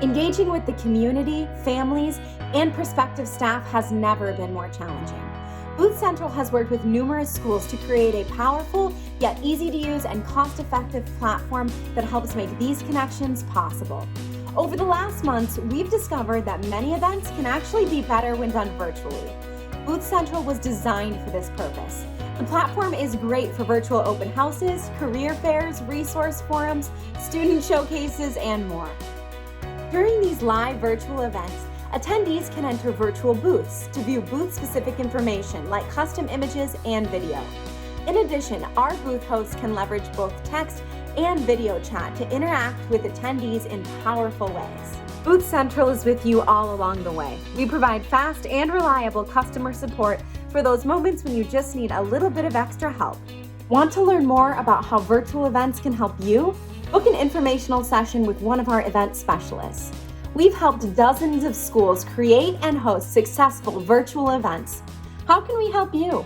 Engaging with the community, families, and prospective staff has never been more challenging. BoothCentral has worked with numerous schools to create a powerful, yet easy to use and cost-effective platform that helps make these connections possible. Over the last months, we've discovered that many events can actually be better when done virtually. BoothCentral was designed for this purpose. The platform is great for virtual open houses, career fairs, resource forums, student showcases, and more. During these live virtual events, attendees can enter virtual booths to view booth-specific information like custom images and video. In addition, our booth hosts can leverage both text and video chat to interact with attendees in powerful ways. BoothCentral is with you all along the way. We provide fast and reliable customer support for those moments when you just need a little bit of extra help. Want to learn more about how virtual events can help you? Book an informational session with one of our event specialists. We've helped dozens of schools create and host successful virtual events. How can we help you?